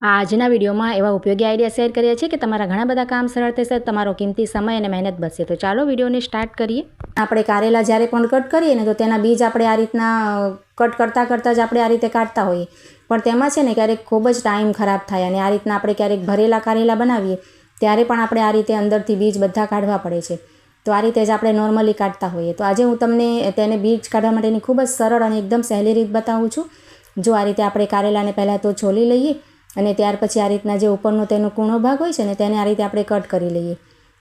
આજના વિડીયોમાં એવા ઉપયોગી આઈડિયા શેર કરીએ છીએ કે તમારા ઘણા બધા કામ સરળ થશે, તમારો કિંમતી સમય અને મહેનત બચશે. તો ચાલો વિડીયોને સ્ટાર્ટ કરીએ. આપણે કારેલા જ્યારે પણ કટ કરીએ ને તો તેના બીજ આપણે આ રીતના કટ કરતાં જ આપણે આ રીતે કાઢતા હોઈએ, પણ તેમાં છે ને ક્યારેક ખૂબ જ ટાઈમ ખરાબ થાય અને આ રીતના આપણે ક્યારેક ભરેલા કારેલા બનાવીએ ત્યારે પણ આપણે આ રીતે અંદરથી બીજ બધા કાઢવા પડે છે. તો આ રીતે જ આપણે નોર્મલી કાઢતા હોઈએ. તો આજે હું તમને તેને બીજ કાઢવા માટેની ખૂબ જ સરળ અને એકદમ સહેલી રીત બતાવું છું. જો આ રીતે આપણે કારેલાને પહેલાં તો છોલી લઈએ અને ત્યાર પછી આ રીતના જે ઉપરનો તેનો કૂણો ભાગ હોય છે ને તેને આ રીતે આપણે કટ કરી લઈએ.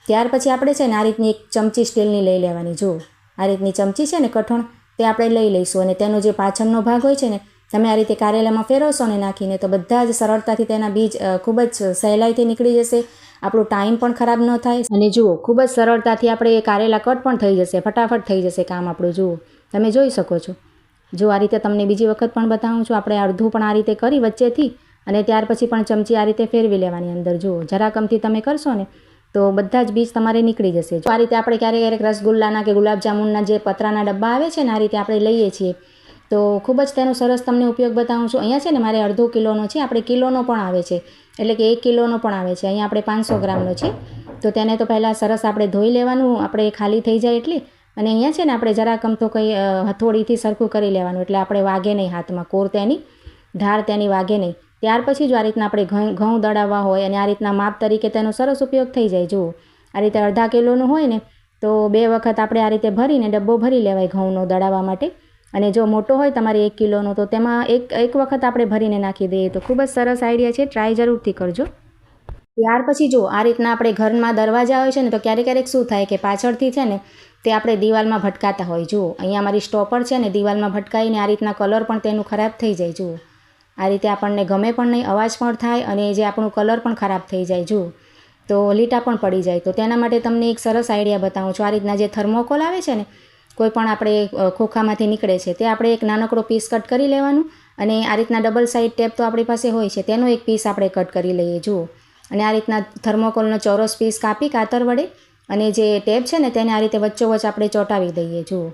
ત્યાર પછી આપણે છે ને આ રીતની એક ચમચી સ્ટીલની લઈ લેવાની. જો આ રીતની ચમચી છે ને કઠણ, તે આપણે લઈ લઈશું અને તેનો જે પાછળનો ભાગ હોય છે ને તમે આ રીતે કારેલામાં ફેરવશો ને નાખીને તો બધા જ સરળતાથી તેના બીજ ખૂબ જ સહેલાઈથી નીકળી જશે. આપણો ટાઈમ પણ ખરાબ ન થાય અને જુઓ ખૂબ જ સરળતાથી આપણે કારેલા કટ પણ થઈ જશે, ફટાફટ થઈ જશે કામ આપણું. જુઓ તમે જોઈ શકો છો. જો આ રીતે તમને બીજી વખત પણ બતાવું છું. આપણે અડધું પણ આ રીતે કરી વચ્ચેથી અને ત્યાર પછી પણ ચમચી આ રીતે ફેરવી લેવાની અંદર. જુઓ જરાકમથી તમે કરશો ને તો બધા જ બીજ તમારે નીકળી જશે. આ રીતે આપણે ક્યારેક રસગુલ્લાના કે ગુલાબજામુનના જે પતરાના ડબ્બા આવે છે ને આ રીતે આપણે લઈએ છીએ તો ખૂબ જ તેનો સરસ તમને ઉપયોગ બતાવું છું. અહીંયા છે ને મારે અડધો કિલોનો છે, આપણે કિલોનો પણ આવે છે, એટલે કે 1 કિલોનો પણ આવે છે. અહીંયા આપણે 500 ગ્રામનો છે. તો તેને તો પહેલાં સરસ આપણે ધોઈ લેવાનું, આપણે ખાલી થઈ જાય એટલે. અને અહીંયા છે ને આપણે જરાક અમથો કંઈ હથોડીથી સરખું કરી લેવાનું એટલે આપણે વાગે નહીં હાથમાં, કોર તેની ધાર તેની વાગે નહીં. ત્યાર પછી જો આ રીતના આપણે ઘઉં દળાવવા હોય અને આ રીતના માપ તરીકે તેનો સરસ ઉપયોગ થઈ જાય. જુઓ આ રીતે અડધા કિલોનું હોય ને તો 2 વખત આપણે આ રીતે ભરીને ડબ્બો ભરી લેવાય ઘઉંનો દળાવવા માટે. અને જો મોટો હોય તમારે 1 કિલોનો તો તેમાં એક વખત આપણે ભરીને નાખી દઈએ. તો ખૂબ જ સરસ આઈડિયા છે, ટ્રાય જરૂરથી કરજો. ત્યાર પછી જો આ રીતના આપણે ઘરમાં દરવાજા હોય છે ને તો ક્યારેક શું થાય કે પાછળથી છે ને તે આપણે દિવાલમાં ભટકાતા હોય. જુઓ અહીંયા મારી સ્ટોપર છે ને દિવાલમાં ભટકાઈને આ રીતના કલર પણ તેનું ખરાબ થઈ જાય. જુઓ આ રીતે આપણને ગમે પણ નહીં, અવાજ પણ થાય અને જે આપણું કલર પણ ખરાબ થઈ જાય. જુઓ તો લીટા પણ પડી જાય. તો તેના માટે તમને એક સરસ આઈડિયા બતાવું છું. આ રીતના જે થર્મોકોલ આવે છે ને કોઈ પણ આપણે ખોખામાંથી નીકળે છે તે આપણે એક નાનકડો પીસ કટ કરી લેવાનું અને આ રીતના ડબલ સાઇડ ટેપ તો આપણી પાસે હોય છે તેનો એક પીસ આપણે કટ કરી લઈએ. જુઓ અને આ રીતના થર્મોકોલનો ચોરસ પીસ કાપી કાતર વડે અને જે ટેપ છે ને તેને આ રીતે વચ્ચોવચ્ચ આપણે ચોંટાવી દઈએ. જુઓ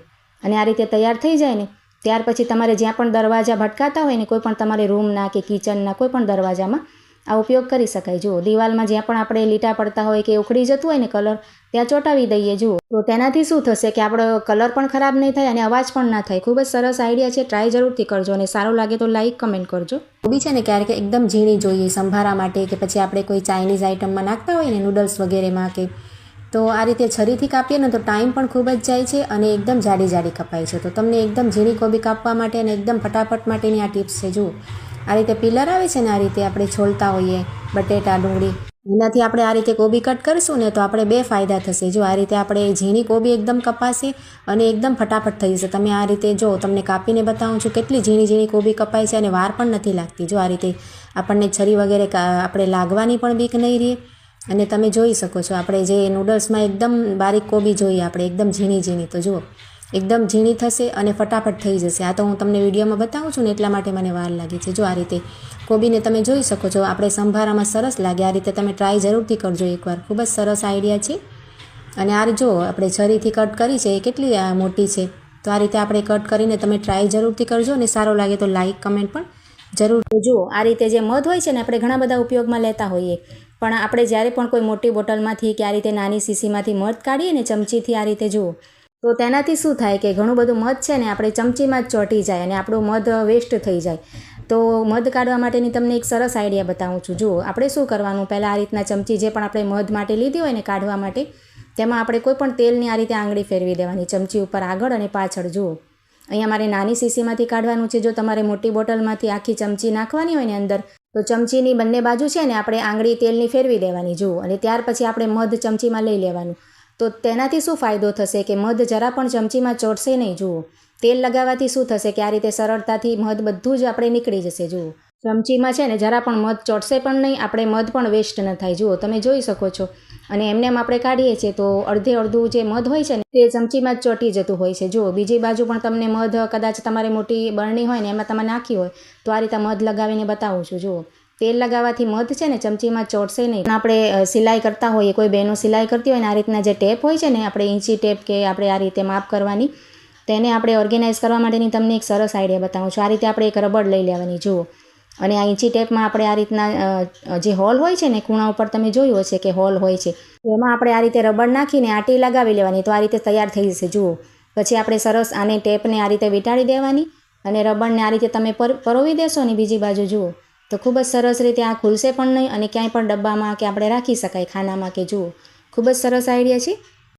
અને આ રીતે તૈયાર થઈ જાય ને ત્યાર પછી તમારે જ્યાં પણ દરવાજા ભટકાતા હોય ને કોઈ પણ તમારે રૂમના કે કિચનના કોઈ પણ દરવાજામાં આ ઉપયોગ કરી શકાય. જુઓ દિવાલમાં જ્યાં પણ આપણે લીટા પડતા હોય કે ઉખડી જતું હોય ને કલર ત્યાં ચોંટાવી દઈએ. જુઓ તો તેનાથી શું થશે કે આપણો કલર પણ ખરાબ નહીં થાય અને અવાજ પણ ના થાય. ખૂબ જ સરસ આઈડિયા છે, ટ્રાય જરૂરથી કરજો અને સારું લાગે તો લાઈક કમેન્ટ કરજો. કોબી છે ને ક્યારેક એકદમ ઝીણી જોઈએ સંભારા માટે કે પછી આપણે કોઈ ચાઇનીઝ આઇટમમાં નાખતા હોય ને નૂડલ્સ વગેરેમાં કે તો આ રીતે છરીથી કાપીએ ને તો ટાઈમ પણ ખૂબ જ જાય છે અને એકદમ જાડી કપાય છે. તો તમને એકદમ ઝીણી કોબી કાપવા માટે અને એકદમ ફટાફટ માટેની આ ટિપ્સ છે. જુઓ આ રીતે પિલર આવે છે ને આ રીતે આપણે છોલતા હોઈએ બટેટા ડુંગળી, એનાથી આપણે આ રીતે કોબી કટ કરીશું ને તો આપણે 2 ફાયદા થશે. જો આ રીતે આપણે ઝીણી કોબી એકદમ કપાશે અને એકદમ ફટાફટ થઈ જશે. તમે આ રીતે જો તમને કાપીને બતાવું છું કેટલી ઝીણી કોબી કપાય છે અને વાર પણ નથી લાગતી. જો આ રીતે આપણને છરી વગેરે આપણે લાગવાની પણ બીક નહીં રહે. અને તમે જોઈ શકો છો આપણે જે નૂડલ્સમાં એકદમ બારીક કોબી જોઈએ આપણે એકદમ ઝીણી તો જુઓ એકદમ ઝીણી થશે અને ફટાફટ થઈ જશે. આ તો હું તમને વિડીયોમાં બતાવું છું ને એટલા માટે મને વાર લાગી છે. જો આ રીતે કોબીને તમે જોઈ શકો છો આપણે સંભારામાં સરસ લાગે. આ રીતે તમે ટ્રાય જરૂરથી કરજો એકવાર, ખૂબ જ સરસ આઈડિયા છે. અને આ જો આપણે છરીથી કટ કરી છે એ કેટલી મોટી છે. તો આ રીતે આપણે કટ કરીને તમે ટ્રાય જરૂરથી કરજો અને સારો લાગે તો લાઈક કમેન્ટ પણ જરૂર. જુઓ આ રીતે જે મધ હોય છે ને આપણે ઘણા બધા ઉપયોગમાં લેતા હોઈએ, પણ આપણે જ્યારે પણ કોઈ મોટી બોટલમાંથી કે આ રીતે નાની શીશીમાંથી મધ કાઢીએ ને ચમચીથી આ રીતે જુઓ તો તેનાથી શું થાય કે ઘણું બધું મધ છે ને આપણે ચમચીમાં જ ચોંટી જાય અને આપણું મધ વેસ્ટ થઈ જાય. તો મધ કાઢવા માટેની તમને એક સરસ આઈડિયા બતાવું છું. જુઓ આપણે શું કરવાનું, પહેલાં આ રીતના ચમચી જે પણ આપણે મધ માટે લીધી હોય ને કાઢવા માટે તેમાં આપણે કોઈ પણ તેલની આ રીતે આંગળી ફેરવી દેવાની ચમચી ઉપર આગળ અને પાછળ. જુઓ અહીંયા મારે નાની શીશીમાંથી કાઢવાનું છે. જો તમારે મોટી બોટલમાંથી આખી ચમચી નાખવાની હોય ને અંદર તો ચમચીની બંને બાજુ છે ને આપણે આંગળી તેલની ફેરવી દેવાની. જુઓ અને ત્યાર પછી આપણે મધ ચમચીમાં લઈ લેવાનું. તો તેનાથી શું ફાયદો થશે કે મધ જરા પણ ચમચીમાં ચોટશે નહીં. જુઓ તેલ લગાવવાથી શું થશે કે આ રીતે સરળતાથી મધ બધું જ આપણે નીકળી જશે. જુઓ ચમચીમાં છે ને જરા પણ મધ ચોટશે પણ નહીં, આપણે મધ પણ વેસ્ટ ન થાય. જુઓ તમે જોઈ શકો છો. અને એમને આપણે કાઢીએ છીએ તો અડધું જે મધ હોય છે ને તે ચમચીમાં જ ચોંટી જતું હોય છે. જુઓ બીજી બાજુ પણ તમને મધ કદાચ તમારે મોટી બરણી હોય ને એમાં તમે નાખી હોય તો આ રીતે મધ લગાવીને બતાવું છું. જુઓ તેલ લગાવવાથી મધ છે ને ચમચીમાં ચોટશે નહીં. આપણે સિલાઈ કરતા હોઈએ, કોઈ બહેનો સિલાઈ કરતી હોય ને આ રીતના જે ટેપ હોય છે ને આપણે ઇંચી ટેપ કે આપણે આ રીતે માપ કરવાની તેને આપણે ઓર્ગેનાઇઝ કરવા માટેની તમને એક સરસ આઈડિયા બતાવું છું. આ રીતે આપણે એક રબડ લઈ લેવાની. જુઓ અને આ ઇંચી ટેપમાં આપણે આ રીતના જે હોલ હોય છે ને ખૂણા ઉપર તમે જોયું હશે કે હોલ હોય છે, એમાં આપણે આ રીતે રબર નાખીને આટી લગાવી લેવાની, તો આ રીતે તૈયાર થઈ જશે. જુઓ, પછી આપણે સરસ આને ટેપને આ રીતે વીંટાળી દેવાની અને રબરને આ રીતે તમે પરોવી દેશો ને બીજી બાજુ, જુઓ તો ખૂબ જ સરસ રીતે આ ખુલશે પણ નહીં અને ક્યાંય પણ ડબ્બામાં કે આપણે રાખી શકાય ખાનામાં કે જુઓ ખૂબ જ સરસ આઈડિયા છે.